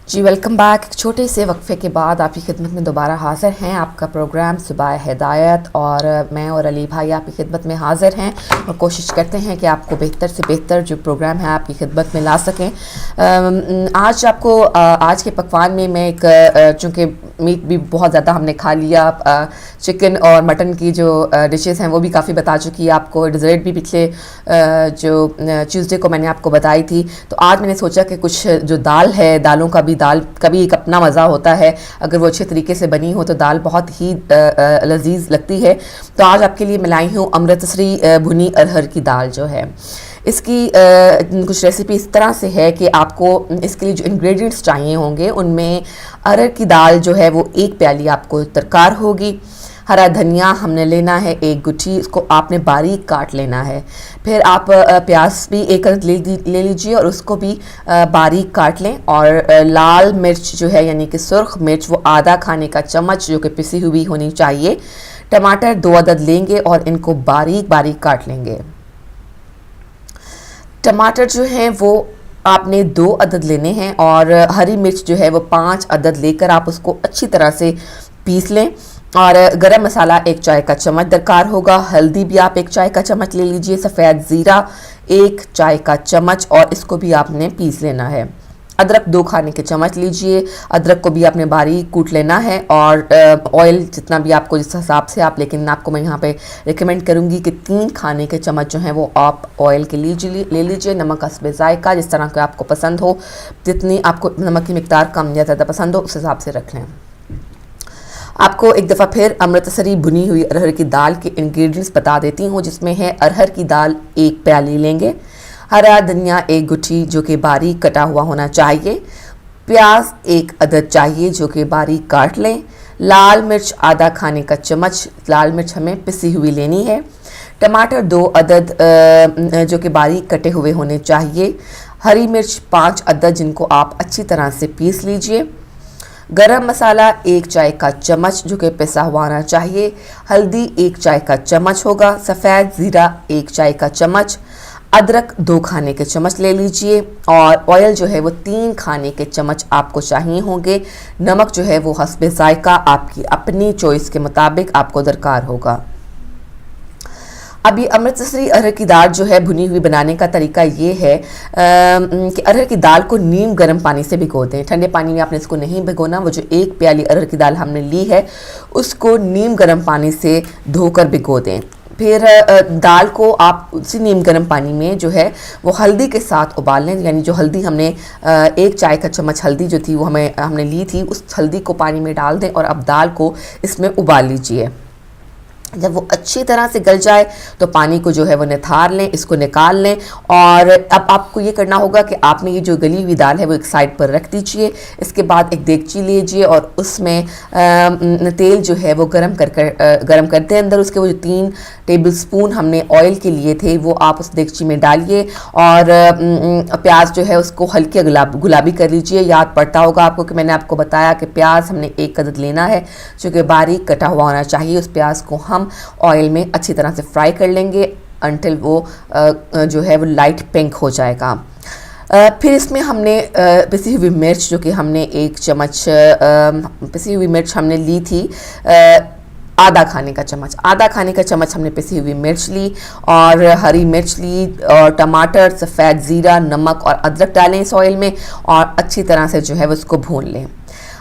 جی welcome back. ایک چھوٹے سے وقفے کے بعد آپ کی خدمت میں دوبارہ حاضر ہیں. آپ کا پروگرام صبح ہدایت اور میں اور علی بھائی آپ کی خدمت میں حاضر ہیں اور کوشش کرتے ہیں کہ آپ کو بہتر سے بہتر جو پروگرام ہے آپ کی خدمت میں لا سکیں. آج آپ کو آج کے پکوان میں ایک چونکہ میٹ بھی بہت زیادہ ہم نے کھا لیا, چکن اور مٹن کی جو ڈشز ہیں وہ بھی کافی بتا چکی ہے آپ کو. ڈیزرٹ بھی پچھلے جو ٹیوزڈے کو میں نے آپ کو بتائی تھی. تو آج میں نے سوچا کہ کچھ جو دال ہے, دالوں کا بھی دال کا بھی ایک اپنا مزہ ہوتا ہے. اگر وہ اچھے طریقے سے بنی ہو تو دال بہت ہی لذیذ لگتی ہے. تو آج آپ کے لیے میں لائی ہوں امرتسری بھنی ارہر کی دال. جو ہے اس کی کچھ ریسیپی اس طرح سے ہے کہ آپ کو اس کے لیے جو انگریڈینٹس چاہیے ہوں گے ان میں ارہر کی دال جو ہے وہ 1 پیالی آپ کو درکار ہوگی. ہرا دھنیا ہم نے لینا ہے 1 گٹھی, اس کو آپ نے باریک کاٹ لینا ہے. پھر آپ پیاز بھی 1 عدد لے لیجئے اور اس کو بھی باریک کاٹ لیں. اور لال مرچ جو ہے یعنی کہ سرخ مرچ وہ آدھا کھانے کا چمچ جو کہ پسی ہوئی ہونی چاہیے. ٹماٹر 2 عدد لیں گے اور ان کو باریک باریک کاٹ لیں گے. ٹماٹر جو ہیں وہ آپ نے 2 عدد لینے ہیں اور ہری مرچ جو ہے وہ 5 عدد لے کر آپ اس کو اچھی طرح سے پیس لیں. اور گرم مسالہ 1 چائے کا چمچ درکار ہوگا. ہلدی بھی آپ 1 چائے کا چمچ لے لیجئے. سفید زیرہ 1 چائے کا چمچ اور اس کو بھی آپ نے پیس لینا ہے. ادرک 2 کھانے کے چمچ لیجئے. ادرک کو بھی آپ نے باریک کوٹ لینا ہے. اور آئل جتنا بھی آپ کو جس حساب سے آپ, لیکن آپ کو میں یہاں پہ ریکمینڈ کروں گی کہ 3 کھانے کے چمچ جو ہیں وہ آپ آئل کے لے لیجئے. نمک حسب ذائقہ جس طرح کہ آپ کو پسند ہو, جتنی آپ کو نمک کی مقدار کم یا زیادہ پسند ہو اس حساب سے رکھ لیں. آپ کو ایک دفعہ پھر امرتسری بھنی ہوئی ارہر کی دال کے انگریڈینٹس بتا دیتی ہوں, جس میں ہے ارہر کی دال 1 پیالی لیں گے. ہرا دھنیا 1 گٹھی جو کہ باریک کٹا ہوا ہونا چاہیے. پیاز 1 عدد چاہیے جو کہ باریک کاٹ لیں. لال مرچ آدھا کھانے کا چمچ لال مرچ ہمیں پسی ہوئی لینی ہے. ٹماٹر 2 عدد جو کہ باریک کٹے ہوئے ہونے چاہیے. ہری مرچ 5 عدد جن کو آپ اچھی طرح سے پیس لیجئے. گرم مسالہ 1 چائے کا چمچ جو کہ پسا ہوا ہونا چاہیے. ہلدی 1 چائے کا چمچ ہوگا. سفید زیرہ 1 چائے کا چمچ. ادرک 2 کھانے کے چمچ لے لیجئے. اور آئل جو ہے وہ 3 کھانے کے چمچ آپ کو چاہیے ہوں گے. نمک جو ہے وہ حسب ذائقہ آپ کی اپنی چوائس کے مطابق آپ کو درکار ہوگا. اب یہ امرتسری ارہر کی دال جو ہے بھنی ہوئی بنانے کا طریقہ یہ ہے کہ ارہر کی دال کو نیم گرم پانی سے بھگو دیں. ٹھنڈے پانی میں آپ نے اس کو نہیں بھگونا. وہ جو 1 پیالی ارہر کی دال ہم نے لی ہے اس کو نیم گرم پانی سے دھو کر بھگو دیں. پھر دال کو آپ اسی نیم گرم پانی میں جو ہے وہ ہلدی کے ساتھ ابال لیں. یعنی جو ہلدی ہم نے 1 چائے کا چمچ ہلدی جو تھی وہ ہم نے لی تھی, اس ہلدی کو پانی میں ڈال دیں اور اب دال کو اس میں ابال لیجئے. جب وہ اچھی طرح سے گل جائے تو پانی کو جو ہے وہ نتھار لیں, اس کو نکال لیں. اور اب آپ کو یہ کرنا ہوگا کہ آپ نے یہ جو گلی ہوئی دال ہے وہ ایک سائڈ پر رکھ دیجئے. اس کے بعد ایک دیگچی لیجئے اور اس میں تیل جو ہے وہ گرم کر دیں. اندر اس کے وہ جو 3 ٹیبل سپون ہم نے آئل کے لیے تھے وہ آپ اس دیگچی میں ڈالیے. اور پیاز جو ہے اس کو ہلکے گلابی کر لیجئے. یاد پڑتا ہوگا آپ کو کہ میں نے آپ کو بتایا کہ پیاز ہم نے 1 عدد لینا ہے جو کہ باریک کٹا ہوا ہونا چاہیے. اس پیاز کو ہم آئل میں اچھی طرح سے فرائی کر لیں گے انٹل وہ جو ہے وہ لائٹ پنک ہو جائے گا. پھر اس میں ہم نے پسی ہوئی مرچ جو کہ ہم نے 1 چمچ پسی ہوئی مرچ ہم نے لی تھی آدھا کھانے کا چمچ ہم نے پسی ہوئی مرچ لی اور ہری مرچ لی. اور ٹماٹر, سفید زیرہ, نمک اور ادرک ڈالیں اس آئل میں اور اچھی طرح سے جو ہے وہ اس کو بھون لیں.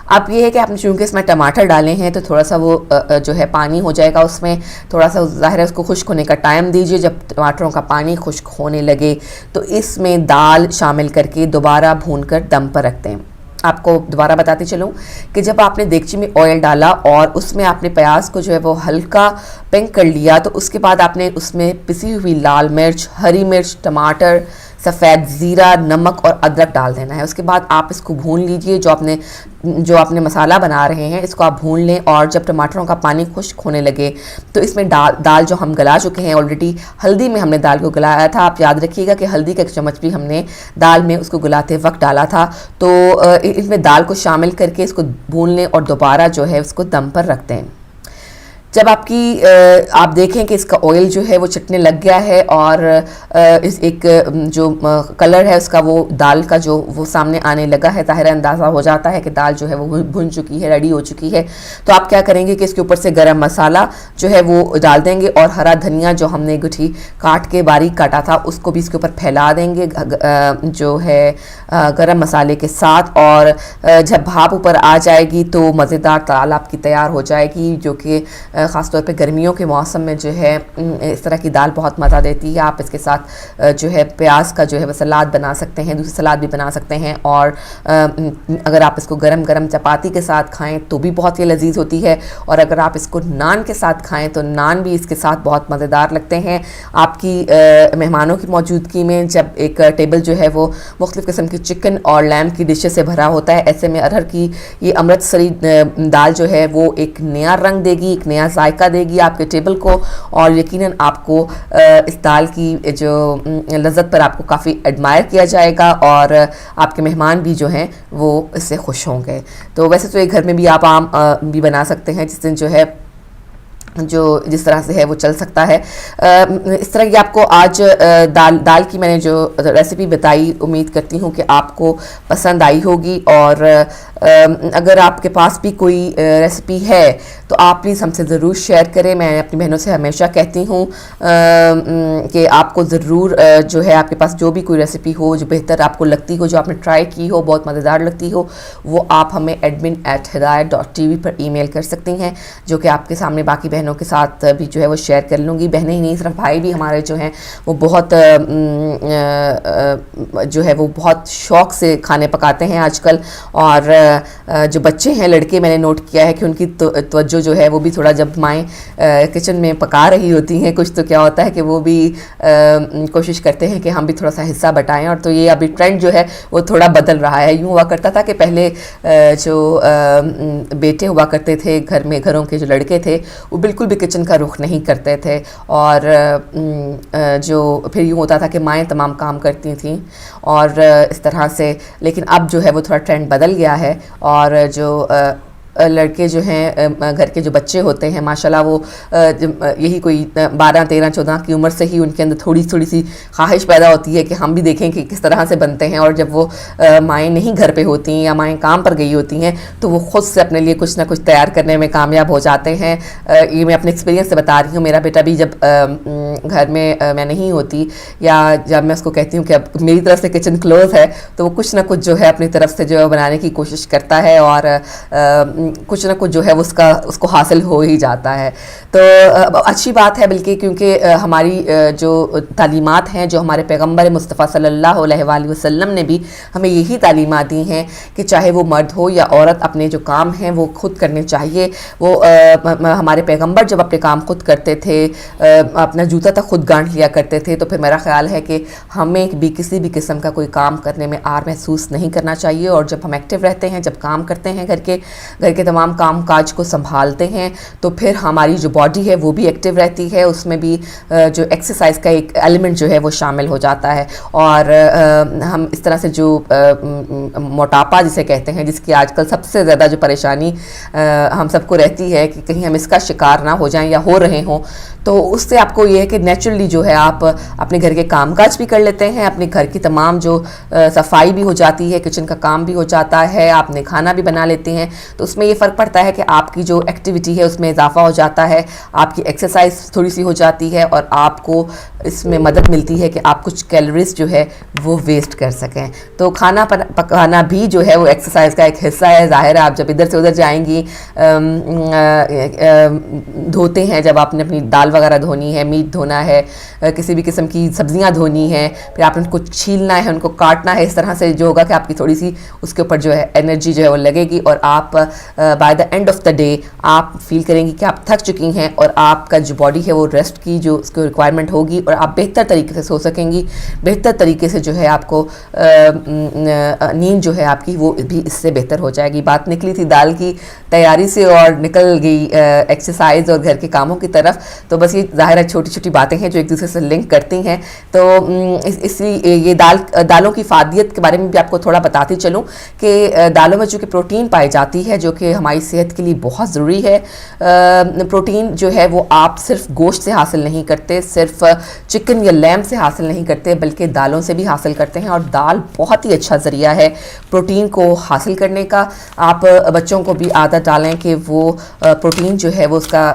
اب یہ ہے کہ آپ نے چونکہ اس میں ٹماٹر ڈالے ہیں تو تھوڑا سا وہ جو ہے پانی ہو جائے گا اس میں. تھوڑا سا ظاہر ہے اس کو خشک ہونے کا ٹائم دیجئے. جب ٹماٹروں کا پانی خشک ہونے لگے تو اس میں دال شامل کر کے دوبارہ بھون کر دم پر رکھ دیں. آپ کو دوبارہ بتاتے چلوں کہ جب آپ نے دیگچی میں آئل ڈالا اور اس میں آپ نے پیاز کو جو ہے وہ ہلکا پنک کر لیا تو اس کے بعد آپ نے اس میں پسی ہوئی لال مرچ, ہری مرچ, ٹماٹر, سفید زیرہ, نمک اور ادرک ڈال دینا ہے. اس کے بعد آپ اس کو بھون لیجئے. جو آپ نے مسالہ بنا رہے ہیں اس کو آپ بھون لیں. اور جب ٹماٹروں کا پانی خشک ہونے لگے تو اس میں دال جو ہم گلا چکے ہیں آلریڈی, ہلدی میں ہم نے دال کو گلایا تھا. آپ یاد رکھیے گا کہ ہلدی کا 1 چمچ بھی ہم نے دال میں اس کو گلاتے وقت ڈالا تھا. تو اس میں دال کو شامل کر کے اس کو بھون لیں اور دوبارہ جو ہے اس کو دم پر رکھ دیں. جب آپ دیکھیں کہ اس کا آئل جو ہے وہ چٹنے لگ گیا ہے اور اس ایک جو کلر ہے اس کا وہ دال کا جو وہ سامنے آنے لگا ہے، ظاہر اندازہ ہو جاتا ہے کہ دال جو ہے وہ بھن چکی ہے، ریڈی ہو چکی ہے، تو آپ کیا کریں گے کہ اس کے اوپر سے گرم مسالہ جو ہے وہ ڈال دیں گے اور ہرا دھنیا جو ہم نے گٹھی کاٹ کے باریک کاٹا تھا اس کو بھی اس کے اوپر پھیلا دیں گے جو ہے گرم مسالے کے ساتھ، اور جب بھاپ اوپر آ جائے گی تو مزیدار دال آپ کی تیار ہو جائے گی، جو کہ خاص طور پہ گرمیوں کے موسم میں جو ہے اس طرح کی دال بہت مزہ دیتی ہے۔ آپ اس کے ساتھ جو ہے پیاز کا جو ہے وہ سلاد بنا سکتے ہیں، دوسری سلاد بھی بنا سکتے ہیں، اور اگر آپ اس کو گرم گرم چپاتی کے ساتھ کھائیں تو بھی بہت ہی لذیذ ہوتی ہے، اور اگر آپ اس کو نان کے ساتھ کھائیں تو نان بھی اس کے ساتھ بہت مزیدار لگتے ہیں۔ آپ کی مہمانوں کی موجودگی میں جب ایک ٹیبل جو ہے وہ مختلف قسم کی چکن اور لیمب کی ڈشز سے بھرا ہوتا ہے، ایسے میں ارہر کی یہ امرتسری دال جو ہے وہ ایک نیا رنگ دے گی، ایک نیا ذائقہ دے گی آپ کے ٹیبل کو، اور یقیناً آپ کو اس دال کی جو لذت پر آپ کو کافی ایڈمائر کیا جائے گا، اور آپ کے مہمان بھی جو ہیں وہ اس سے خوش ہوں گے۔ تو ویسے تو یہ گھر میں بھی آپ عام بھی بنا سکتے ہیں، جس دن جو ہے جس طرح سے ہے وہ چل سکتا ہے۔ اس طرح کی آپ کو آج دال کی میں نے جو ریسیپی بتائی، امید کرتی ہوں کہ آپ کو پسند آئی ہوگی، اور اگر آپ کے پاس بھی کوئی ریسیپی ہے تو آپ پلیز ہم سے ضرور شیئر کریں۔ میں اپنی بہنوں سے ہمیشہ کہتی ہوں کہ آپ کو ضرور جو ہے آپ کے پاس جو بھی کوئی ریسیپی ہو جو بہتر آپ کو لگتی ہو، جو آپ نے ٹرائی کی ہو، بہت مزیدار لگتی ہو، وہ آپ ہمیں admin@hidayat.tv پر ای میل کر سکتی ہیں، جو کہ آپ کے سامنے باقی بہنوں کے ساتھ بھی جو ہے وہ شیئر کر لوں گی۔ بہنیں ہی نہیں، صرف بھائی بھی ہمارے جو ہیں وہ بہت جو ہے وہ بہت شوق سے کھانے پکاتے ہیں آج کل، اور جو بچے ہیں لڑکے میں نے نوٹ کیا ہے کہ ان کی توجہ جو ہے وہ بھی تھوڑا جب مائیں کچن میں پکا رہی ہوتی ہیں کچھ، تو کیا ہوتا ہے کہ وہ بھی کوشش کرتے ہیں کہ ہم بھی تھوڑا سا حصہ بٹائیں، اور تو یہ ابھی ٹرینڈ جو ہے وہ تھوڑا بدل رہا ہے۔ یوں ہوا کرتا تھا کہ پہلے جو بیٹے ہوا کرتے تھے گھروں کے جو لڑکے تھے وہ بالکل بھی کچن کا رخ نہیں کرتے تھے، اور جو پھر یوں ہوتا تھا کہ مائیں تمام کام کرتی تھیں، اور اس طرح سے، لیکن اب جو ہے وہ تھوڑا ٹرینڈ بدل گیا ہے، اور جو لڑکے جو ہیں گھر کے جو بچے ہوتے ہیں ماشاءاللہ وہ یہی کوئی 12 13 14 کی عمر سے ہی ان کے اندر تھوڑی سی خواہش پیدا ہوتی ہے کہ ہم بھی دیکھیں کہ کس طرح سے بنتے ہیں، اور جب وہ مائیں نہیں گھر پہ ہوتی ہیں یا مائیں کام پر گئی ہوتی ہیں تو وہ خود سے اپنے لیے کچھ نہ کچھ تیار کرنے میں کامیاب ہو جاتے ہیں۔ یہ میں اپنے ایکسپیرینس سے بتا رہی ہوں۔ میرا بیٹا بھی جب گھر میں میں نہیں ہوتی، یا جب میں اس کو کہتی ہوں کہ اب میری طرف سے کچن کلوز ہے، تو وہ کچھ نہ کچھ جو ہے اپنی طرف سے جو ہے بنانے کی کوشش کرتا ہے، اور کچھ نہ کچھ جو ہے اس کو حاصل ہو ہی جاتا ہے۔ تو اچھی بات ہے، بلکہ کیونکہ ہماری جو تعلیمات ہیں، جو ہمارے پیغمبر مصطفیٰ صلی اللہ علیہ وآلہ وسلم نے بھی ہمیں یہی تعلیمات دی ہیں کہ چاہے وہ مرد ہو یا عورت، اپنے جو کام ہیں وہ خود کرنے چاہیے۔ وہ ہمارے پیغمبر جب اپنے کام خود کرتے تھے، اپنا جوتا تک خود گانٹھ لیا کرتے تھے، تو پھر میرا خیال ہے کہ ہمیں بھی کسی بھی قسم کا کوئی کام کرنے میں آر محسوس نہیں کرنا چاہیے، اور جب ہم ایکٹیو رہتے ہیں، جب کام کرتے ہیں، گھر کے تمام کام کاج کو سنبھالتے ہیں، تو پھر ہماری جو باڈی ہے وہ بھی ایکٹیو رہتی ہے، اس میں بھی جو ایکسرسائز کا ایک ایلیمنٹ جو ہے وہ شامل ہو جاتا ہے، اور ہم اس طرح سے جو موٹاپا جسے کہتے ہیں، جس کی آج کل سب سے زیادہ جو پریشانی ہم سب کو رہتی ہے کہ کہیں ہم اس کا شکار نہ ہو جائیں یا ہو رہے ہوں، تو اس سے آپ کو یہ ہے کہ نیچرلی جو ہے آپ اپنے گھر کے کام کاج بھی کر لیتے ہیں، اپنے گھر کی تمام جو صفائی بھی ہو جاتی ہے، کچن کا کام بھی ہو جاتا ہے، آپ نے کھانا بھی بنا لیتے ہیں، تو اس میں یہ فرق پڑتا ہے کہ آپ کی جو ایکٹیویٹی ہے اس میں اضافہ ہو جاتا ہے، آپ کی ایکسرسائز تھوڑی سی ہو جاتی ہے، اور آپ کو اس میں مدد ملتی ہے کہ آپ کچھ کیلوریز جو ہے وہ ویسٹ کر سکیں۔ تو کھانا پکانا بھی جو ہے وہ ایکسرسائز کا ایک حصہ ہے۔ ظاہر ہے آپ جب ادھر سے ادھر جائیں گی، دھوتے ہیں، جب آپ نے اپنی دال وغیرہ دھونی ہے، میٹ دھونا ہے، کسی بھی قسم کی سبزیاں دھونی ہیں، پھر آپ نے ان کو چھیلنا ہے، ان کو کاٹنا ہے، اس طرح سے جو ہوگا کہ آپ کی تھوڑی سی اس کے اوپر جو ہے انرجی جو ہے وہ لگے گی، اور آپ by the and of the day آپ فیل کریں گی کہ آپ تھک چکی ہیں، اور آپ کا جو باڈی ہے وہ ریسٹ کی جو اس کو ریکوائرمنٹ ہوگی، اور آپ بہتر طریقے سے سو سکیں گی، بہتر طریقے سے جو ہے آپ کو نیند جو ہے آپ کی وہ بھی اس سے بہتر ہو جائے گی۔ بات نکلی تھی دال کی تیاری سے اور نکل گئی ایکسرسائز اور گھر کے کاموں کی طرف، تو بس یہ ظاہر ہے چھوٹی چھوٹی باتیں ہیں جو ایک دوسرے سے لنک کرتی ہیں۔ تو اس لیے یہ دالوں کی فادیت کے بارے میں بھی آپ کو تھوڑا بتاتی چلوں کہ دالوں میں چونکہ پروٹین پائی جاتی ہے جو کہ ہماری صحت کے لیے بہت ضروری ہے. پروٹین جو ہے وہ آپ صرف گوشت سے حاصل نہیں کرتے, صرف چکن یا لیمب سے حاصل نہیں کرتے, بلکہ دالوں سے بھی حاصل کرتے ہیں, اور دال بہت ہی اچھا ذریعہ ہے پروٹین کو حاصل کرنے کا. آپ بچوں کو بھی عادت ڈالیں کہ وہ پروٹین جو ہے وہ اس کا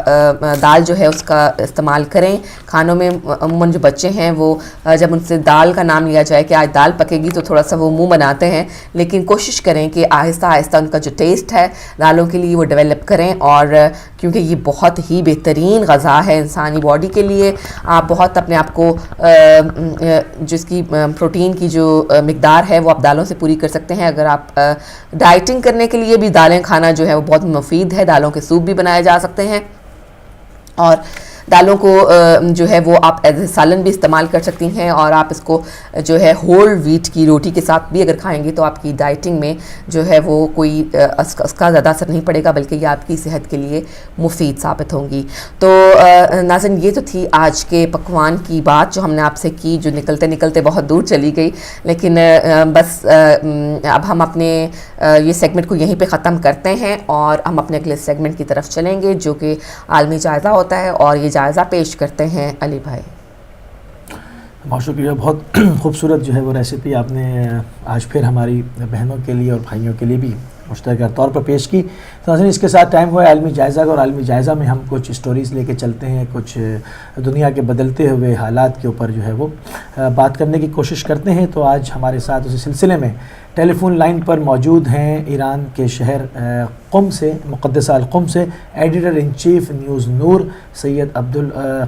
دال جو ہے اس کا استعمال کریں کھانوں میں. عموماً جو بچے ہیں وہ جب ان سے دال کا نام لیا جائے کہ آج دال پکے گی تو تھوڑا سا وہ منہ بناتے ہیں, لیکن کوشش کریں کہ آہستہ آہستہ ان کا جو ٹیسٹ ہے دالوں کے لیے وہ ڈیولپ کریں. اور کیونکہ یہ بہت ہی بہترین غذا ہے انسانی باڈی کے لیے, آپ بہت اپنے آپ کو جس کی پروٹین کی جو مقدار ہے وہ آپ دالوں سے پوری کر سکتے ہیں. اگر آپ ڈائٹنگ کرنے کے لیے بھی دالیں کھانا جو ہے وہ بہت مفید ہے. دالوں کے سوپ بھی بنائے جا سکتے ہیں, اور دالوں کو جو ہے وہ آپ ایز اے سالن بھی استعمال کر سکتی ہیں, اور آپ اس کو جو ہے ہول ویٹ کی روٹی کے ساتھ بھی اگر کھائیں گے تو آپ کی ڈائٹنگ میں جو ہے وہ کوئی اس کا زیادہ اثر نہیں پڑے گا, بلکہ یہ آپ کی صحت کے لیے مفید ثابت ہوں گی. تو ناظرین یہ تو تھی آج کے پکوان کی بات جو ہم نے آپ سے کی, جو نکلتے نکلتے بہت دور چلی گئی, لیکن بس اب ہم اپنے یہ سیگمنٹ کو یہیں پہ ختم کرتے ہیں اور ہم اپنے اگلے سیگمنٹ کی طرف چلیں گے جو کہ عالمی جائزہ ہوتا ہے, اور یہ جائزہ پیش کرتے ہیں علی بھائی. بہت شکریہ, بہت خوبصورت جو ہے وہ ریسیپی آپ نے آج پھر ہماری بہنوں کے لیے اور بھائیوں کے لیے بھی مشترکہ طور پر پیش کی. تو اس کے ساتھ ٹائم ہوا ہے عالمی جائزہ کا, اور عالمی جائزہ میں ہم کچھ سٹوریز لے کے چلتے ہیں, کچھ دنیا کے بدلتے ہوئے حالات کے اوپر جو ہے وہ بات کرنے کی کوشش کرتے ہیں. تو آج ہمارے ساتھ اسی سلسلے میں ٹیلی فون لائن پر موجود ہیں ایران کے شہر قم سے, مقدسہ القم سے, ایڈیٹر ان چیف نیوز نور سید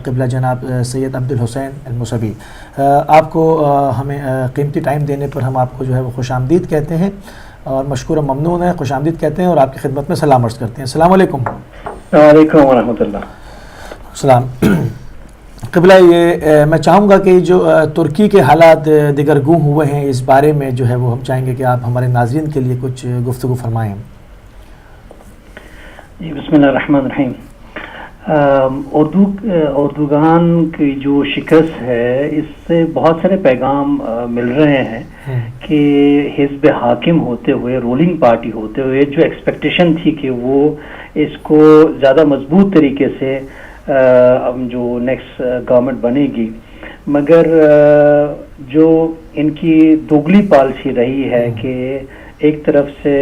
قبلہ جناب سید عبدالحسین الموسوی. آپ کو ہمیں قیمتی ٹائم دینے پر ہم آپ کو جو ہے وہ خوش آمدید کہتے ہیں, اور مشکور و ممنون ہے, خوش آمدید کہتے ہیں, اور آپ کی خدمت میں سلام عرض کرتے ہیں. السلام علیکم. وعلیکم ورحمۃ اللہ. السلام. قبلہ, یہ میں چاہوں گا کہ جو ترکی کے حالات دگرگوں ہوئے ہیں اس بارے میں جو ہے وہ ہم چاہیں گے کہ آپ ہمارے ناظرین کے لیے کچھ گفتگو فرمائیں. جی بسم اللہ الرحمن الرحیم. اردوغان کی جو شکست ہے اس سے بہت سارے پیغام مل رہے ہیں کہ حزب حاکم ہوتے ہوئے, رولنگ پارٹی ہوتے ہوئے جو ایکسپیکٹیشن تھی کہ وہ اس کو زیادہ مضبوط طریقے سے جو نیکسٹ گورنمنٹ بنے گی, مگر جو ان کی دوگلی پالیسی رہی ہے کہ ایک طرف سے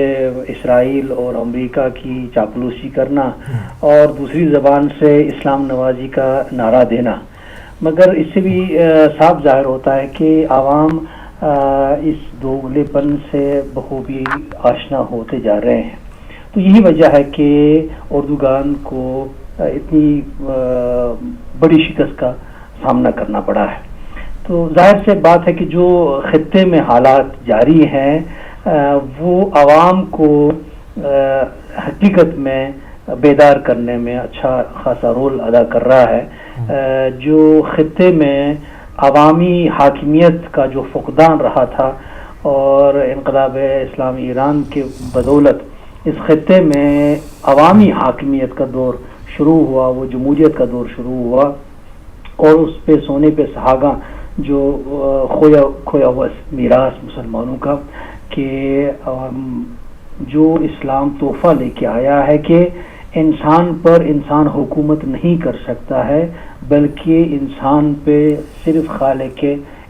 اسرائیل اور امریکہ کی چاپلوسی کرنا اور دوسری زبان سے اسلام نوازی کا نعرہ دینا, مگر اس سے بھی صاف ظاہر ہوتا ہے کہ عوام اس دوگلے پن سے بخوبی آشنا ہوتے جا رہے ہیں. تو یہی وجہ ہے کہ اردوغان کو اتنی بڑی شکست کا سامنا کرنا پڑا ہے. تو ظاہر سے بات ہے کہ جو خطے میں حالات جاری ہیں وہ عوام کو حقیقت میں بیدار کرنے میں اچھا خاصا رول ادا کر رہا ہے. جو خطے میں عوامی حاکمیت کا جو فقدان رہا تھا, اور انقلاب اسلامی ایران کے بدولت اس خطے میں عوامی حاکمیت کا دور شروع ہوا, وہ جمہوریت کا دور شروع ہوا, اور اس پہ سونے پہ سہاگا جو کھویا ہوا میراث مسلمانوں کا کہ جو اسلام تحفہ لے کے آیا ہے کہ انسان پر انسان حکومت نہیں کر سکتا ہے, بلکہ انسان پہ صرف خالق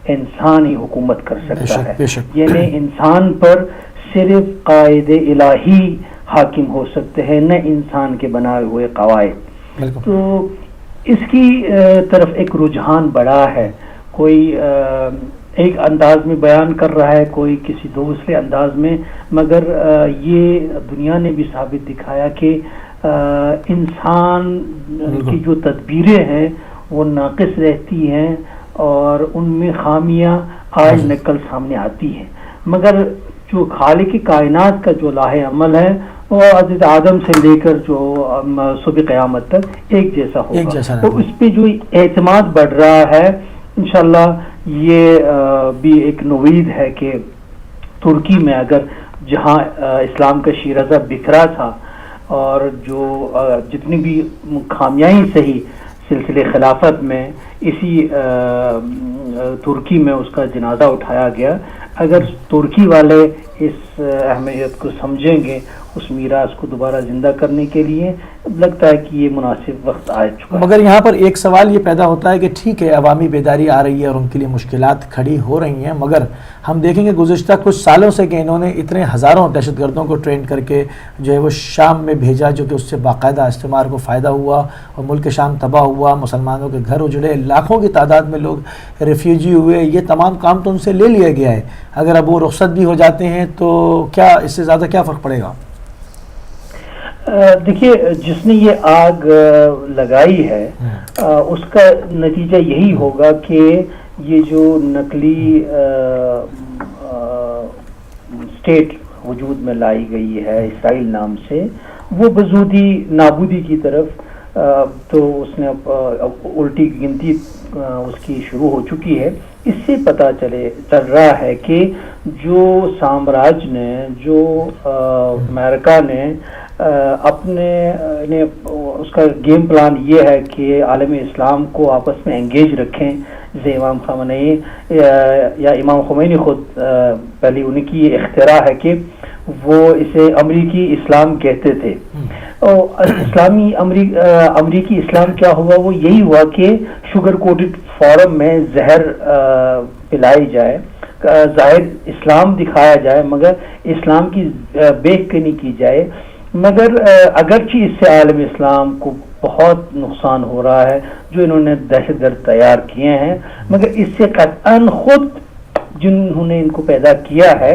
انسان ہی حکومت کر سکتا ہے. یعنی انسان پر صرف قائد الہی حاکم ہو سکتے ہیں, نہ انسان کے بنائے ہوئے قواعد. تو اس کی طرف ایک رجحان بڑا ہے, کوئی ایک انداز میں بیان کر رہا ہے, کوئی کسی دوسرے انداز میں, مگر یہ دنیا نے بھی ثابت دکھایا کہ انسان کی جو تدبیریں ہیں وہ ناقص رہتی ہیں, اور ان میں خامیاں آج نہ کل سامنے آتی ہیں, مگر جو خالق کائنات کا جو لاہ عمل ہے وہ حضرت آدم سے لے کر جو صبح قیامت تک ایک جیسا ہوگا. تو اس پہ جو اعتماد بڑھ رہا ہے, انشاءاللہ یہ بھی ایک نوید ہے کہ ترکی میں اگر جہاں اسلام کا شیرازہ بکھرا تھا, اور جو جتنی بھی خامیائی صحیح سلسلے خلافت میں اسی ترکی میں اس کا جنازہ اٹھایا گیا, اگر ترکی والے اس اہمیت کو سمجھیں گے اس میراث کو دوبارہ زندہ کرنے کے لیے لگتا ہے کہ یہ مناسب وقت آ چکا ہے۔ مگر یہاں پر ایک سوال یہ پیدا ہوتا ہے کہ ٹھیک ہے عوامی بیداری آ رہی ہے اور ان کے لیے مشکلات کھڑی ہو رہی ہیں، مگر ہم دیکھیں گے گزشتہ کچھ سالوں سے کہ انہوں نے اتنے ہزاروں دہشت گردوں کو ٹرین کر کے جو ہے وہ شام میں بھیجا، جو کہ اس سے باقاعدہ استعمار کو فائدہ ہوا اور ملک شام تباہ ہوا، مسلمانوں کے گھر اجڑے، لاکھوں کی تعداد میں لوگ ریفیوجی ہوئے، یہ تمام کام تو ان سے لے لیا گیا ہے۔ اگر اب وہ رخصت بھی ہو جاتے ہیں تو کیا اس سے زیادہ کیا فرق پڑے گا؟ دیکھیے، جس نے یہ آگ لگائی ہے اس کا نتیجہ یہی ہوگا کہ یہ جو نقلی اسٹیٹ وجود میں لائی گئی ہے اسرائیل نام سے، وہ بزودی نابودی کی طرف تو اس نے الٹی گنتی اس کی شروع ہو چکی ہے۔ اس سے پتہ چل رہا ہے کہ جو سامراج نے، جو امریکہ نے اپنے اس کا گیم پلان یہ ہے کہ عالم اسلام کو آپس میں انگیج رکھیں، جیسے امام خامنئی یا امام خمینی خود پہلی ان کی یہ اختراع ہے کہ وہ اسے امریکی اسلام کہتے تھے۔ امریکی اسلام کیا ہوا؟ وہ یہی ہوا کہ شوگر کوٹڈ فارم میں زہر پلائی جائے، ظاہر اسلام دکھایا جائے مگر اسلام کی بےکنی کی جائے، مگر اگرچہ اس سے عالم اسلام کو بہت نقصان ہو رہا ہے جو انہوں نے دہشت گرد تیار کیے ہیں، مگر اس سے قطعاً خود جنہوں نے ان کو پیدا کیا ہے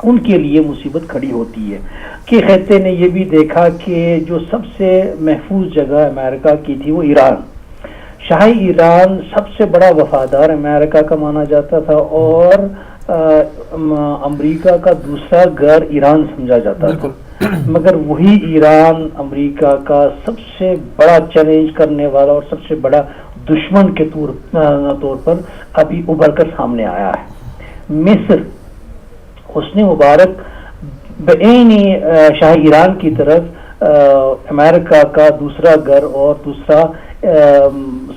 ان کے لیے مصیبت کھڑی ہوتی ہے۔ کہ خطے نے یہ بھی دیکھا کہ جو سب سے محفوظ جگہ امریکہ کی تھی وہ ایران، شاہی ایران سب سے بڑا وفادار امریکہ کا مانا جاتا تھا اور امریکہ کا دوسرا گھر ایران سمجھا جاتا تھا، مگر وہی ایران امریکہ کا سب سے بڑا چیلنج کرنے والا اور سب سے بڑا دشمن کے طور پر ابھی ابھر کر سامنے آیا ہے۔ مصر حسن مبارک بعینی شاہ ایران کی طرف امریکہ کا دوسرا گھر اور دوسرا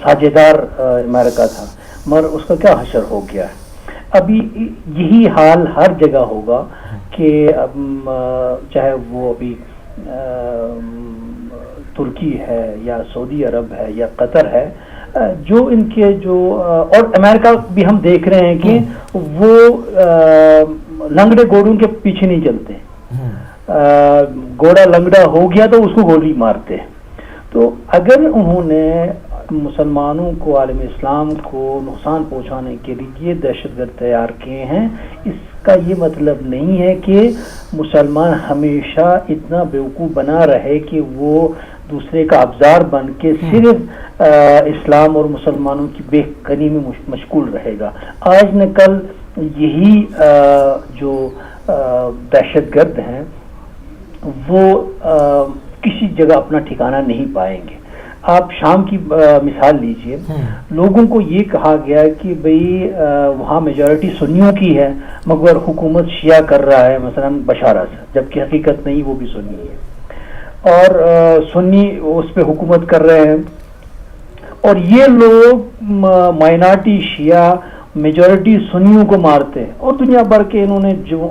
ساجیدار امریکہ تھا، مگر اس کا کیا حشر ہو گیا ہے۔ ابھی یہی حال ہر جگہ ہوگا کہ چاہے وہ ابھی ترکی ہے یا سعودی عرب ہے یا قطر ہے، جو ان کے جو اور امریکہ بھی ہم دیکھ رہے ہیں کہ وہ لنگڑے گھوڑوں کے پیچھے نہیں چلتے، گھوڑا لنگڑا ہو گیا تو اس کو گولی مارتے۔ تو اگر انہوں نے مسلمانوں کو، عالم اسلام کو نقصان پہنچانے کے لیے یہ دہشت گرد تیار کیے ہیں، اس کا یہ مطلب نہیں ہے کہ مسلمان ہمیشہ اتنا بیوقوف بنا رہے کہ وہ دوسرے کا ابزار بن کے صرف اسلام اور مسلمانوں کی بے کنی میں مشغول رہے گا۔ آج نہ کل یہی جو دہشت گرد ہیں وہ کسی جگہ اپنا ٹھکانہ نہیں پائیں گے۔ آپ شام کی مثال لیجئے، لوگوں کو یہ کہا گیا کہ بھئی وہاں میجورٹی سنیوں کی ہے مگر حکومت شیعہ کر رہا ہے، مثلا بشار اسد، جبکہ حقیقت نہیں، وہ بھی سنی ہے اور سنی اس پہ حکومت کر رہے ہیں، اور یہ لوگ مائنارٹی شیعہ میجورٹی سنیوں کو مارتے ہیں، اور دنیا بھر کے انہوں نے جو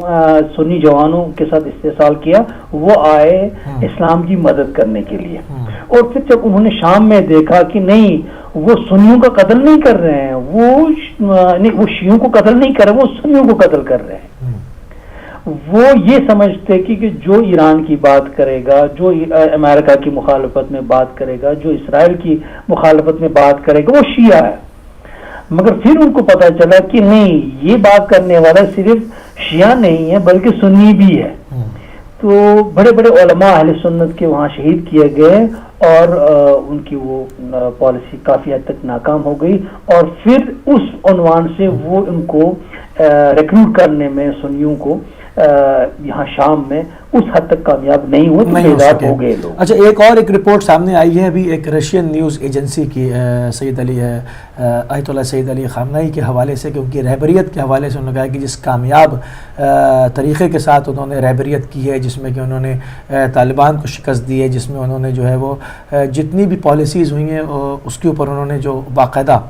سنی جوانوں کے ساتھ استحصال کیا، وہ آئے اسلام کی مدد کرنے کے لیے، اور پھر جب انہوں نے شام میں دیکھا کہ نہیں وہ سنیوں کا قتل نہیں کر رہے ہیں، وہ شیعوں کو قتل نہیں کر رہے، وہ سنیوں کو قتل کر رہے ہیں، وہ یہ سمجھتے کہ جو ایران کی بات کرے گا، جو امریکہ کی مخالفت میں بات کرے گا، جو اسرائیل کی مخالفت میں بات کرے گا وہ شیعہ ہے، مگر پھر ان کو پتہ چلا کہ نہیں، یہ بات کرنے والا صرف شیعہ نہیں ہے بلکہ سنی بھی ہے۔ تو بڑے بڑے علماء اہل سنت کے وہاں شہید کیے گئے اور ان کی وہ پالیسی کافی حد تک ناکام ہو گئی، اور پھر اس عنوان سے وہ ان کو ریکروٹ کرنے میں سنیوں کو یہاں شام میں اس حد تک کامیاب نہیں ہو گئے لوگ۔ اچھا، ایک رپورٹ سامنے آئی ہے ابھی ایک رشین نیوز ایجنسی کی آیت اللہ سید علی خامنئی کے حوالے سے، کہ ان کی رہبریت کے حوالے سے انہوں نے کہا کہ جس کامیاب طریقے کے ساتھ انہوں نے رہبریت کی ہے، جس میں کہ انہوں نے طالبان کو شکست دی ہے، جس میں انہوں نے جو ہے وہ جتنی بھی پالیسیز ہوئی ہیں اس کے اوپر انہوں نے جو باقاعدہ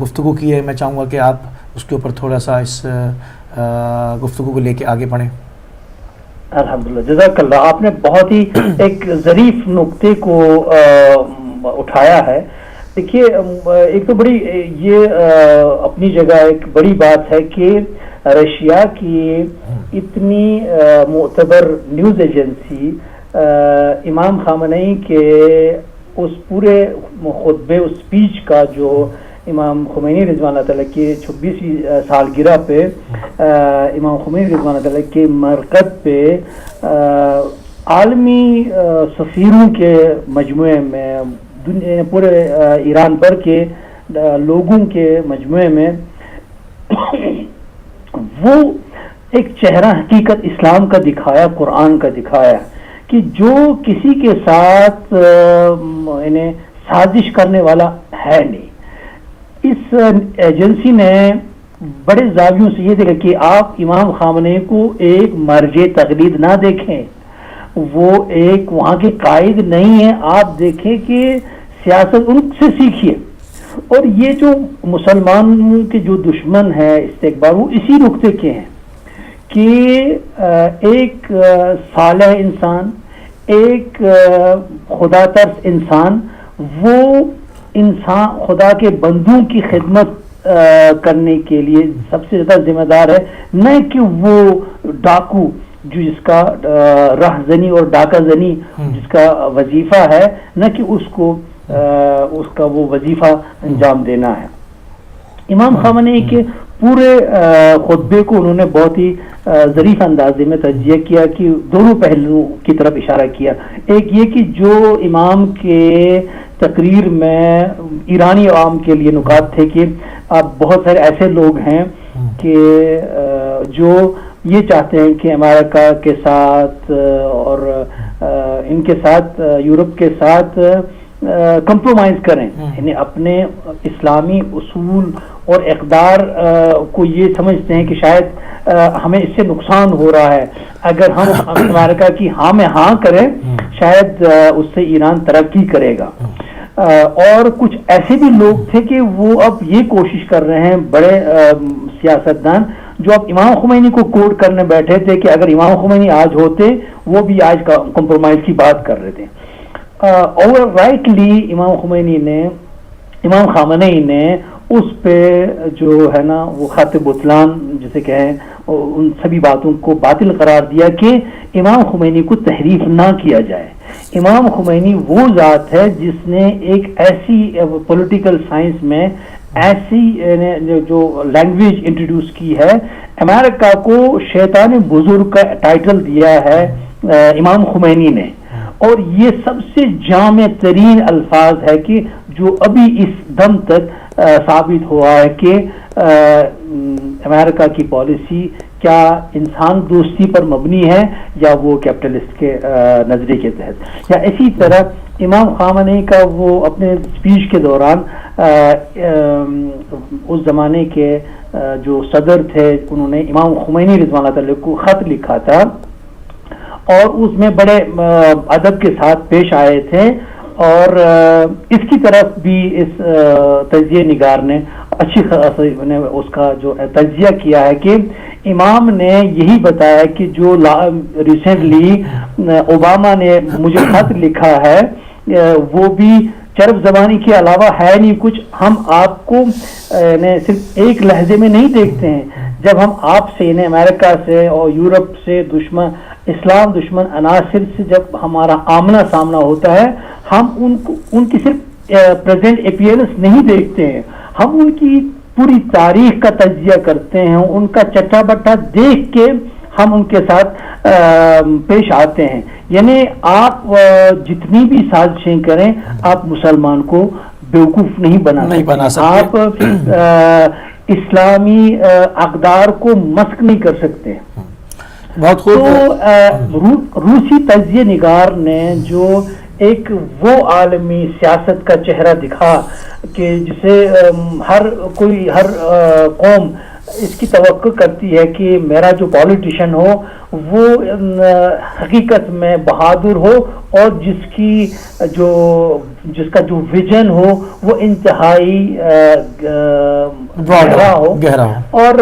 گفتگو کی ہے، میں چاہوں گا کہ آپ اس کے اوپر تھوڑا سا اس گفتگو کو لے کے آگے بڑھیں۔ الحمدللہ، جزاک اللہ. آپ نے بہت ہی ایک ظریف نقطے کو اٹھایا ہے. دیکھیے، ایک تو بڑی یہ اپنی جگہ ایک بڑی بات ہے کہ رشیا کی اتنی معتبر نیوز ایجنسی امام خامنئی کے اس پورے خطبے، اس اسپیچ کا جو امام خمینی رضوان اللہ تعالیٰ کی 26ویں سالگرہ پہ امام خمینی رضوان اللہ تعالیٰ کے مرقد پہ عالمی سفیروں کے مجموعے میں، پورے ایران بھر کے لوگوں کے مجموعے میں وہ ایک چہرہ حقیقت اسلام کا دکھایا، قرآن کا دکھایا، کہ جو کسی کے ساتھ انہیں سازش کرنے والا ہے نہیں. اس ایجنسی نے بڑے زاویوں سے یہ دیکھا کہ آپ امام خامنئی کو ایک مرجع تقلید نہ دیکھیں، وہ ایک وہاں کے قائد نہیں ہیں، آپ دیکھیں کہ سیاست ان سے سیکھیے. اور یہ جو مسلمانوں کے جو دشمن ہے استکبار، وہ اسی نقطے کے ہیں کہ ایک صالح انسان، ایک خدا ترس انسان، وہ انسان خدا کے بندوں کی خدمت کرنے کے لیے سب سے زیادہ ذمہ دار ہے، نہ کہ وہ ڈاکو جو جس کا رہزنی اور ڈاکہ زنی جس کا وظیفہ ہے، نہ کہ اس کا وہ وظیفہ انجام دینا ہے. امام خامنئی کے پورے خطبے کو انہوں نے بہت ہی ظریف اندازے میں تجزیہ کیا کہ دونوں پہلوؤں کی طرف اشارہ کیا. ایک یہ کہ جو امام کے تقریر میں ایرانی عوام کے لیے نکات تھے کہ اب بہت سارے ایسے لوگ ہیں کہ جو یہ چاہتے ہیں کہ امریکہ کے ساتھ اور ان کے ساتھ یورپ کے ساتھ کمپرومائز کریں، یعنی اپنے اسلامی اصول اور اقدار کو یہ سمجھتے ہیں کہ شاید ہمیں اس سے نقصان ہو رہا ہے، اگر ہم امریکہ کی ہاں میں ہاں کریں شاید اس سے ایران ترقی کرے گا. اور کچھ ایسے بھی لوگ تھے کہ وہ اب یہ کوشش کر رہے ہیں، بڑے سیاستدان جو اب امام خمینی کو کوٹ کرنے بیٹھے تھے کہ اگر امام خمینی آج ہوتے، وہ بھی آج کا کمپرومائز کی بات کر رہے تھے. اوور رائٹلی امام خامنئی نے اس پہ جو ہے نا وہ خط بطلان جسے کہیں، ان سبھی باتوں کو باطل قرار دیا کہ امام خمینی کو تحریف نہ کیا جائے. امام خمینی وہ ذات ہے جس نے ایک ایسی پولیٹیکل سائنس میں ایسی جو لینگویج انٹروڈیوس کی ہے. امریکہ کو شیطان بزرگ کا ٹائٹل دیا ہے امام خمینی نے، اور یہ سب سے جامع ترین الفاظ ہے کہ جو ابھی اس دم تک ثابت ہوا ہے کہ امریکہ کی پالیسی کیا انسان دوستی پر مبنی ہے یا وہ کیپٹلسٹ کے نظریے کے تحت. یا اسی طرح امام خامنئی کا وہ اپنے اسپیچ کے دوران اس زمانے کے جو صدر تھے انہوں نے امام خمینی رضوان اللہ تعالیٰ کو خط لکھا تھا اور اس میں بڑے ادب کے ساتھ پیش آئے تھے. اور اس کی طرف بھی اس تجزیہ نگار نے اچھی خاصی اس کا جو تجزیہ کیا ہے کہ امام نے یہی بتایا کہ جو ریسنٹلی اوباما نے مجھے خط لکھا ہے وہ بھی چرب زبانی کے علاوہ ہے نہیں کچھ، ہم آپ کو صرف ایک لہجے میں نہیں دیکھتے ہیں. جب ہم آپ سے یعنی امریکہ سے اور یورپ سے دشمن اسلام دشمن عناصر سے جب ہمارا آمنا سامنا ہوتا ہے، ہم ان کی صرف پریزنٹ اپیئرنس نہیں دیکھتے ہیں، ہم ان کی پوری تاریخ کا تجزیہ کرتے ہیں، ان کا چٹا بٹا دیکھ کے ہم ان کے ساتھ پیش آتے ہیں. یعنی آپ جتنی بھی سازشیں کریں آپ مسلمان کو بیوقوف نہیں بنا سکتے، آپ اسلامی اقدار کو مسخ نہیں کر سکتے. بہت خوب. تو روسی تجزیہ نگار نے جو ایک وہ عالمی سیاست کا چہرہ دکھا کہ جسے ہر قوم اس کی توقع کرتی ہے کہ میرا جو پولیٹیشین ہو وہ حقیقت میں بہادر ہو اور جس کا جو ویژن ہو وہ انتہائی گہرا ہو. اور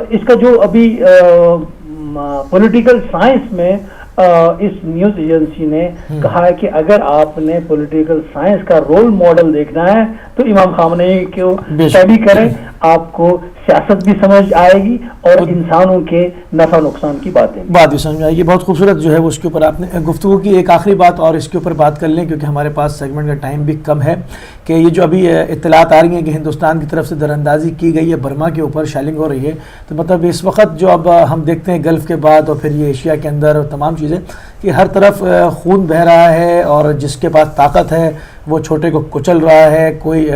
اس کا جو ابھی پولیٹیکل سائنس میں اس نیوز ایجنسی نے کہا ہے کہ اگر آپ نے پولیٹیکل سائنس کا رول ماڈل دیکھنا ہے تو امام خامنئی کو اسٹڈی کریں, آپ کو سیاست بھی سمجھ آئے گی اور انسانوں کے نفع نقصان کی بات بھی سمجھ آئے گی. بہت خوبصورت جو ہے اس کے اوپر آپ نے گفتگو کی. ایک آخری بات اور اس کے اوپر بات کر لیں کیونکہ ہمارے پاس سیگمنٹ کا ٹائم بھی کم ہے, کہ یہ جو ابھی اطلاعات آ رہی ہیں کہ ہندوستان کی طرف سے دراندازی کی گئی ہے برما کے اوپر, شیلنگ ہو رہی ہے, تو مطلب اس وقت جو اب ہم دیکھتے ہیں گلف کے بعد اور پھر یہ ایشیا کے اندر اور تمام چیزیں کہ ہر طرف خون بہہ رہا ہے اور جس کے پاس طاقت ہے وہ چھوٹے کو کچل رہا ہے, کوئی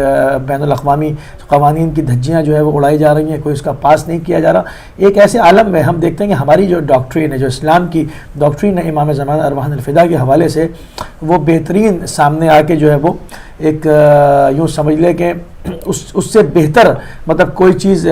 بین الاقوامی قوانین کی دھجیاں جو ہے وہ اڑائی جا رہی ہیں, کوئی اس کا پاس نہیں کیا جا رہا. ایک ایسے عالم میں ہم دیکھتے ہیں کہ ہماری جو ڈاکٹرین ہے, جو اسلام کی ڈاکٹرین ہے امام زمانہ ارواحنا الفدا کے حوالے سے, وہ بہترین سامنے آ کے جو ہے وہ ایک یوں سمجھ لے کہ اس سے بہتر مطلب کوئی چیز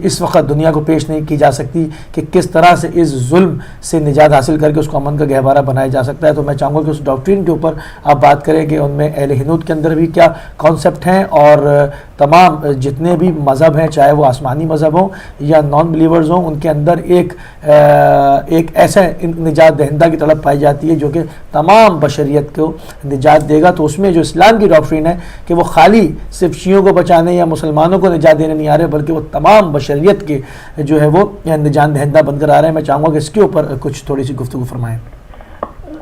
اس وقت دنیا کو پیش نہیں کی جا سکتی کہ کس طرح سے اس ظلم سے نجات حاصل کر کے اس کو امن کا گہوارہ بنایا جا سکتا ہے. تو میں چاہوں گا کہ اس ڈاکٹرین کے اوپر آپ بات کریں کہ ان میں اہل ہنود کے اندر بھی کیا کانسیپٹ ہیں اور تمام جتنے بھی مذہب ہیں چاہے وہ آسمانی مذہب ہوں یا نان بلیورز ہوں, ان کے اندر ایک ایسا نجات دہندہ کی طلب پائی جاتی ہے جو کہ تمام بشریت کو نجات دے گا. تو اس میں جو اسلام کی ڈاکٹرین ہے کہ وہ خالی صرف شیعوں کو بچانے یا مسلمانوں کو نجات دینے نہیں آ رہے بلکہ وہ تمام بشریت کے جو ہے وہ نجات دہندہ بن کر آ رہے ہیں. میں چاہوں گا کہ اس کے اوپر کچھ تھوڑی سی گفتگو فرمائیں.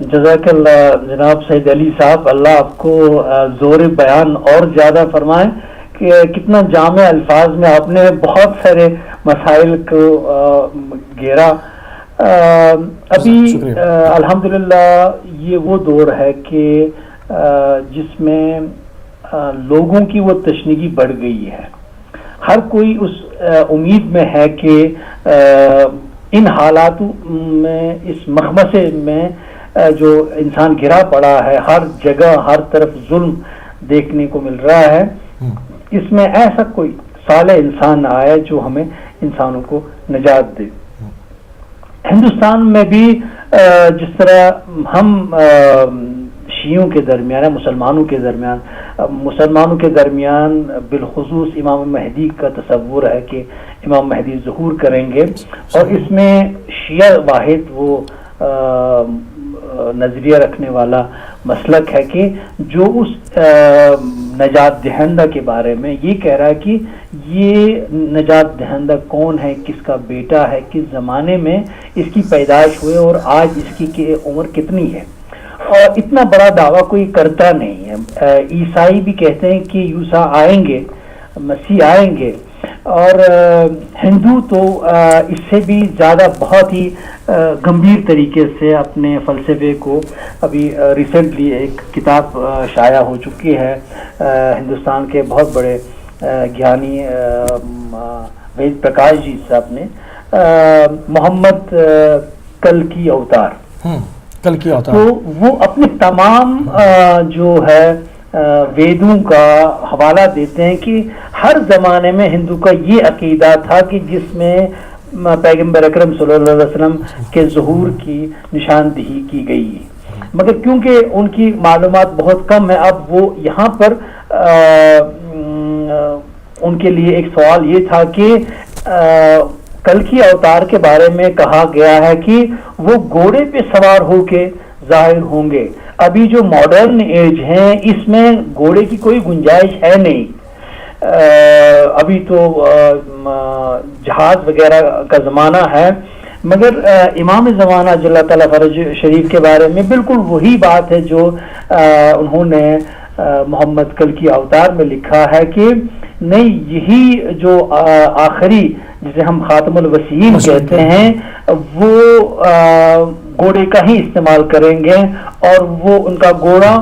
جزاک اللہ جناب سعید علی صاحب, اللہ آپ کو زور بیان اور زیادہ فرمائیں کہ کتنا جامع الفاظ میں آپ نے بہت سارے مسائل کو گھیرا. ابھی الحمدللہ یہ وہ دور ہے کہ جس میں لوگوں کی وہ تشنگی بڑھ گئی ہے. ہر کوئی اس امید میں ہے کہ ان حالات میں, اس مخمصے میں جو انسان گھرا پڑا ہے, ہر جگہ ہر طرف ظلم دیکھنے کو مل رہا ہے, اس میں ایسا کوئی صالح انسان آئے جو ہمیں انسانوں کو نجات دے. ہندوستان میں بھی جس طرح ہم شیعوں کے درمیان مسلمانوں کے درمیان بالخصوص امام مہدی کا تصور ہے کہ امام مہدی ظہور کریں گے, اور اس میں شیعہ واحد وہ نظریہ رکھنے والا مسلک ہے کہ جو اس نجات دہندہ کے بارے میں یہ کہہ رہا ہے کہ یہ نجات دہندہ کون ہے, کس کا بیٹا ہے, کس زمانے میں اس کی پیدائش ہوئے اور آج اس کی عمر کتنی ہے. اور اتنا بڑا دعویٰ کوئی کرتا نہیں ہے. عیسائی بھی کہتے ہیں کہ یوسا آئیں گے, مسیح آئیں گے, اور ہندو تو اس سے بھی زیادہ بہت ہی گمبھیر طریقے سے اپنے فلسفے کو, ابھی ریسنٹلی ایک کتاب شائع ہو چکی ہے ہندوستان کے بہت بڑے گیانی وید پرکاش جی صاحب نے, محمد کلکی اوتار, تو وہ اپنے تمام جو ہے ویدوں کا حوالہ دیتے ہیں کہ ہر زمانے میں ہندو کا یہ عقیدہ تھا کہ جس میں پیغمبر اکرم صلی اللہ علیہ وسلم کے ظہور کی نشاندہی کی گئی ہے, مگر کیونکہ ان کی معلومات بہت کم ہے, اب وہ یہاں پر ان کے لیے ایک سوال یہ تھا کہ کلکی اوتار کے بارے میں کہا گیا ہے کہ وہ گھوڑے پہ سوار ہو کے ظاہر ہوں گے. ابھی جو ماڈرن ایج ہیں اس میں گھوڑے کی کوئی گنجائش ہے نہیں, ابھی تو جہاز وغیرہ کا زمانہ ہے, مگر امام زمانہ جل اللہ تعالیٰ فرج شریف کے بارے میں بالکل وہی بات ہے جو انہوں نے محمد کلکی اوتار میں لکھا ہے کہ نہیں, یہی جو آخری جسے ہم خاتم الوسیین کہتے ہیں وہ گھوڑے کا ہی استعمال کریں گے, اور وہ ان کا گھوڑا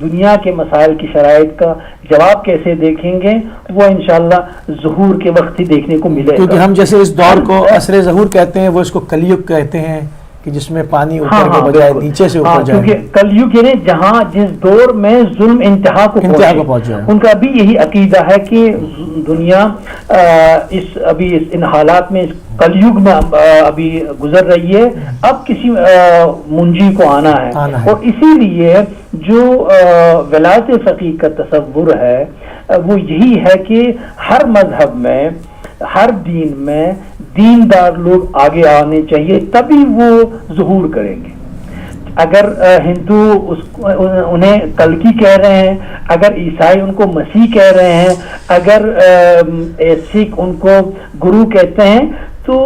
دنیا کے مسائل کی شرائط کا جواب کیسے دیکھیں گے وہ انشاءاللہ ظہور کے وقت ہی دیکھنے کو ملے گا. کیونکہ ہم جیسے اس دور کو عصر ظہور کہتے ہیں, وہ اس کو کلیگ کہتے ہیں کہ جس میں پانی اوپر کے بجائے نیچے سے اوپر جائے, کیونکہ کلیگ یعنی جہاں جس دور میں ظلم انتہا کو پہنچ جائے, ان کا بھی یہی عقیدہ ہے کہ دنیا ابھی ان حالات میں اس کلیگ میں ابھی گزر رہی ہے, اب کسی منجی کو آنا ہے. اور اسی لیے جو ولایت فقیہ کا تصور ہے وہ یہی ہے کہ ہر مذہب میں, ہر دین میں دیندار لوگ آگے آنے چاہیے, تبھی وہ ظہور کریں گے. اگر ہندو انہیں کلکی کہہ رہے ہیں, اگر عیسائی ان کو مسیح کہہ رہے ہیں, اگر سکھ ان کو گرو کہتے ہیں, تو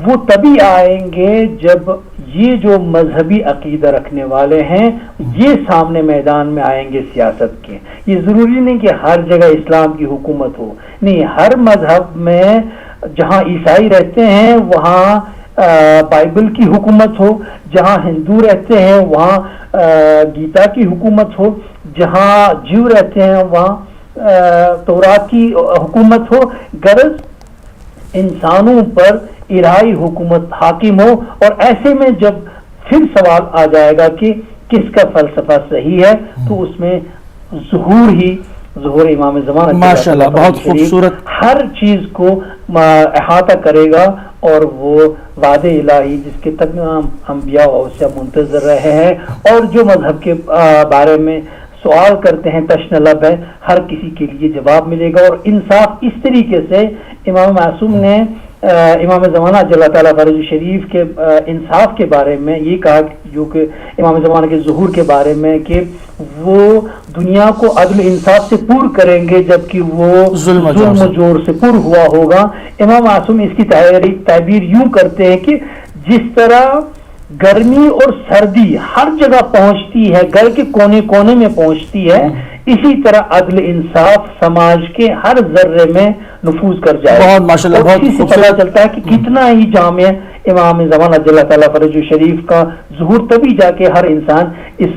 وہ تبھی آئیں گے جب یہ جو مذہبی عقیدہ رکھنے والے ہیں یہ سامنے میدان میں آئیں گے سیاست کے. یہ ضروری نہیں کہ ہر جگہ اسلام کی حکومت ہو, نہیں, ہر مذہب میں جہاں عیسائی رہتے ہیں وہاں بائبل کی حکومت ہو, جہاں ہندو رہتے ہیں وہاں گیتا کی حکومت ہو, جہاں جیو رہتے ہیں وہاں تورات کی حکومت ہو. غرض انسانوں پر الہی حکومت حاکم ہو. اور ایسے میں جب پھر سوال آ جائے گا کہ کس کا فلسفہ صحیح ہے, تو اس میں ظہور امام زمان ماشاءاللہ بہت خوبصورت ہر چیز کو احاطہ کرے گا, اور وہ وعد الہی جس کے تمام انبیاء و اوصیاء منتظر رہے ہیں, اور جو مذہب کے بارے میں سوال کرتے ہیں تشنہ ہے, ہر کسی کے لیے جواب ملے گا. اور انصاف اس طریقے سے امام معصوم نے امام زمانہ جل تعالیٰ فرج شریف کے انصاف کے بارے میں یہ کہا, جو کہ امام زمانہ کے ظہور کے بارے میں, کہ وہ دنیا کو عدل انصاف سے پور کریں گے جبکہ وہ ظلم و جور سے پور ہوا ہوگا. امام معصوم اس کی تعبیر یوں کرتے ہیں کہ جس طرح گرمی اور سردی ہر جگہ پہنچتی ہے, گھر کے کونے کونے میں پہنچتی ہے, اسی طرح عدل انصاف سماج کے ہر ذرے میں نفوذ کر جائے. بہت ماشاءاللہ, بہت اسی سے پتہ چلتا ہے کہ کتنا ہی جامع امام زمانہ جل تعالیٰ فرج شریف کا ظہور, تبھی جا کے ہر انسان اس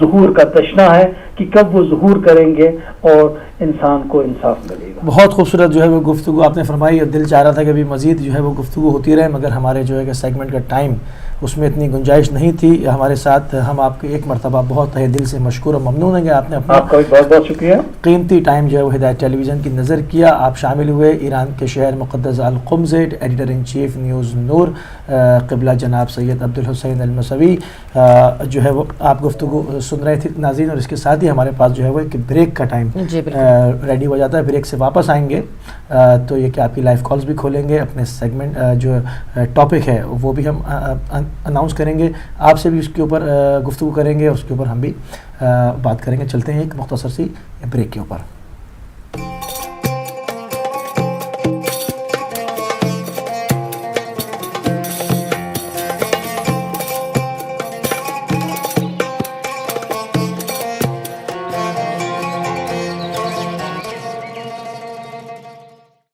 ظہور کا تشنا ہے کہ کب وہ ظہور کریں گے اور انسان کو انصاف ملے گا. بہت خوبصورت جو ہے وہ گفتگو آپ نے فرمائی, اور دل چاہ رہا تھا کہ ابھی مزید جو ہے وہ گفتگو ہوتی رہے, مگر ہمارے جو ہے کہ سیگمنٹ کا ٹائم اس میں اتنی گنجائش نہیں تھی. ہمارے ساتھ ہم آپ کے ایک مرتبہ بہت تہہ دل سے مشکور اور ممنون ہیں کہ آپ نے اپنا آپ کا بھی بہت بہت شکریہ, قیمتی ٹائم جو ہے وہ ہدایت ٹیلی ویژن کی نظر کیا. آپ شامل ہوئے ایران کے شہر مقدس القم سے ایڈیٹر ان چیف نیوز نور قبلہ جناب سید عبدالحسین الموسوی جو ہے وہ آپ گفتگو سن رہے تھے ناظرین. اور اس کے ساتھ ہی ہمارے پاس جو ہے وہ ایک بریک کا ٹائم ریڈی ہو جاتا ہے. بریک سے واپس آئیں گے تو یہ کہ آپ کی لائیو کالز بھی کھولیں گے, اپنے سیگمنٹ جو ٹاپک ہے وہ بھی ہم اناؤنس کریں گے, آپ سے بھی اس کے اوپر گفتگو کریں گے, اس کے اوپر ہم بھی بات کریں گے. چلتے ہیں ایک مختصر سی بریک کے اوپر.